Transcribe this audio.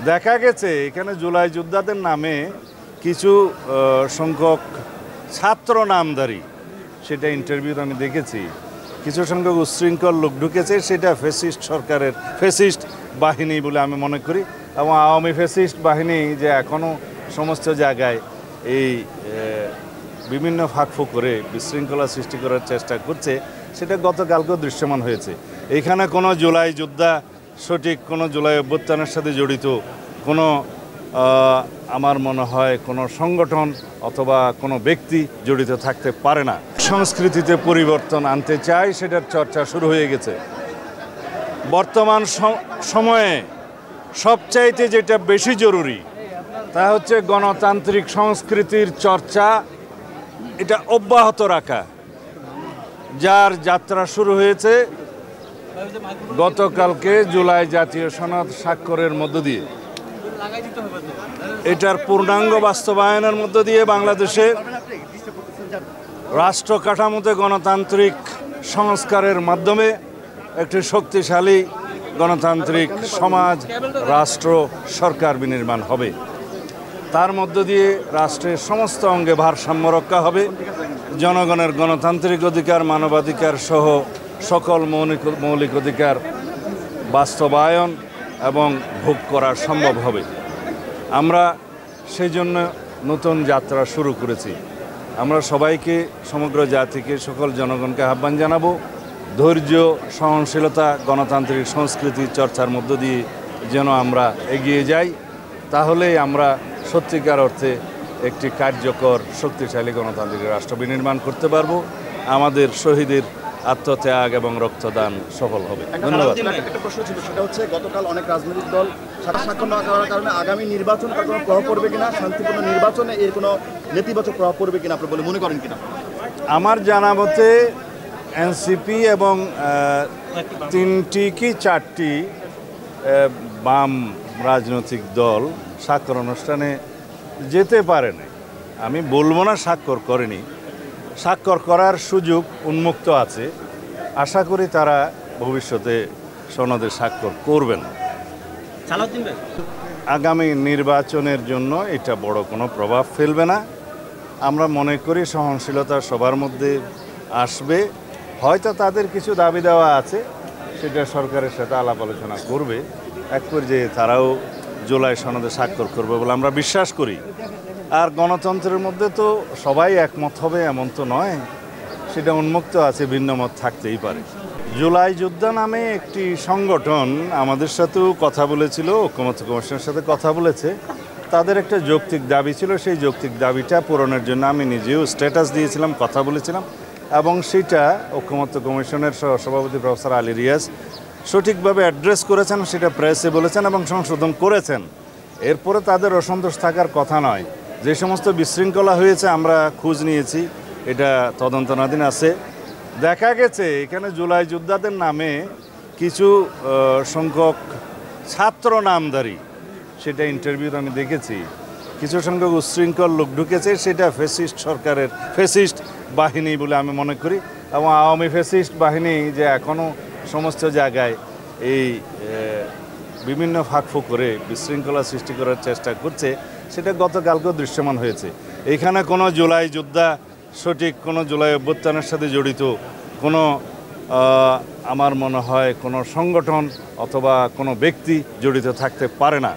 দেখা গেছে এখানে জুলাই যোদ্ধাদের নামে কিছু সংখ্যক ছাত্র নামধারী, সেটা ইন্টারভিউতে আমি দেখেছি, কিছু সংখ্যক উচ্ছৃঙ্খল লোক ঢুকেছে, সেটা ফ্যাসিস্ট সরকারের ফ্যাসিস্ট বাহিনী বলে আমি মনে করি। এবং আওয়ামী ফ্যাসিস্ট বাহিনী যে এখনও সমস্ত জায়গায় এই বিভিন্ন ফাঁকফোঁক করে বিশৃঙ্খলা সৃষ্টি করার চেষ্টা করছে, সেটা গতকালকেও দৃশ্যমান হয়েছে। এখানে কোনো জুলাই যোদ্ধা, সঠিক কোনো জুলাই অভ্যুত্থানের সাথে জড়িত কোনো আমার মনে হয় কোনো সংগঠন অথবা কোনো ব্যক্তি জড়িত থাকতে পারে না। সংস্কৃতিতে পরিবর্তন আনতে চাই, সেটার চর্চা শুরু হয়ে গেছে। বর্তমান সময়ে সবচাইতে যেটা বেশি জরুরি তা হচ্ছে গণতান্ত্রিক সংস্কৃতির চর্চা, এটা অব্যাহত রাখা, যার যাত্রা শুরু হয়েছে গতকালকে জুলাই জাতীয় সনদ স্বাক্ষরের মধ্য দিয়ে। এটার পূর্ণাঙ্গ বাস্তবায়নের মধ্য দিয়ে বাংলাদেশে রাষ্ট্র কাঠামোতে গণতান্ত্রিক সংস্কারের মাধ্যমে একটি শক্তিশালী গণতান্ত্রিক সমাজ, রাষ্ট্র, সরকার বিনির্মাণ হবে। তার মধ্য দিয়ে রাষ্ট্রের সমস্ত অঙ্গে ভারসাম্য রক্ষা হবে, জনগণের গণতান্ত্রিক অধিকার, মানবাধিকার সহ সকল মৌলিক অধিকার বাস্তবায়ন এবং ভোগ করা সম্ভব হবে। আমরা সেই জন্য নতুন যাত্রা শুরু করেছি। আমরা সবাইকে, সমগ্র জাতিকে, সকল জনগণকে আহ্বান জানাবো, ধৈর্য, সহনশীলতা, গণতান্ত্রিক সংস্কৃতি চর্চার মধ্য দিয়ে যেন আমরা এগিয়ে যাই। তাহলেই আমরা সত্যিকার অর্থে একটি কার্যকর, শক্তিশালী গণতান্ত্রিক রাষ্ট্র বিনির্মাণ করতে পারব। আমাদের শহীদের আত্মত্যাগ এবং রক্তদান সফল হবে। ধন্যবাদ। একটা প্রশ্ন ছিল, সেটা হচ্ছে গতকাল অনেক রাজনৈতিক দল স্বাক্ষর না করার কারণে আগামী নির্বাচন তার কোনো প্রভাব পড়বে কিনা, শান্তিপূর্ণ নির্বাচনে এর কোনো নেতিবাচক প্রভাব পড়বে কিনা আপনি বলে মনে করেন কিনা? আমার জানা মতে এনসিপি এবং 3টি কি 4টি বাম রাজনৈতিক দল স্বাক্ষর অনুষ্ঠানে যেতে পারে না। আমি বলবো না স্বাক্ষর করেনি, স্বাক্ষর করার সুযোগ উন্মুক্ত আছে। আশা করি তারা ভবিষ্যতে সনদে স্বাক্ষর করবেন। আগামী নির্বাচনের জন্য এটা বড় কোনো প্রভাব ফেলবে না। আমরা মনে করি সহনশীলতা সবার মধ্যে আসবে। হয়তো তাদের কিছু দাবি দেওয়া আছে, সেটা সরকারের সাথে আলাপ আলোচনা করবে। এক পর্যায়ে তারাও জুলাই সনদে স্বাক্ষর করবে বলে আমরা বিশ্বাস করি। আর গণতন্ত্রের মধ্যে তো সবাই একমত হবে এমন তো নয়, সেটা উন্মুক্ত আছে, ভিন্ন মত থাকতেই পারে। জুলাই যোদ্ধা নামে একটি সংগঠন আমাদের সাথেও কথা বলেছিল, ঐক্যমত্য কমিশনের সাথে কথা বলেছে। তাদের একটা যৌক্তিক দাবি ছিল, সেই যৌক্তিক দাবিটা পূরণের জন্য আমি নিজেও স্ট্যাটাস দিয়েছিলাম, কথা বলেছিলাম, এবং সেটা ঐক্যমত্য কমিশনের সভাপতি প্রফেসর আলী রিয়াজ সঠিকভাবে অ্যাড্রেস করেছেন, সেটা প্রেসে বলেছেন এবং সংশোধন করেছেন। এরপরে তাদের অসন্তোষ থাকার কথা নয়। যে সমস্ত বিশৃঙ্খলা হয়েছে আমরা খোঁজ নিয়েছি, এটা তদন্তনাধীন আছে। দেখা গেছে এখানে জুলাই যোদ্ধাদের নামে কিছু সংখ্যক ছাত্র নামধারী, সেটা ইন্টারভিউতে আমি দেখেছি, কিছু সংখ্যক উচ্ছৃঙ্খল লোক ঢুকেছে, সেটা ফ্যাসিস্ট সরকারের ফ্যাসিস্ট বাহিনী বলে আমি মনে করি। এবং আওয়ামী ফ্যাসিস্ট বাহিনী যে এখনও সমস্ত জায়গায় এই বিভিন্ন ফাঁকফোঁক করে বিশৃঙ্খলা সৃষ্টি করার চেষ্টা করছে, সেটা গতকালকেও দৃশ্যমান হয়েছে। এখানে কোনো জুলাই যোদ্ধা, সঠিক কোনো জুলাই অভ্যুত্থানের সাথে জড়িত কোনো আমার মনে হয় কোনো সংগঠন অথবা কোনো ব্যক্তি জড়িত থাকতে পারে না।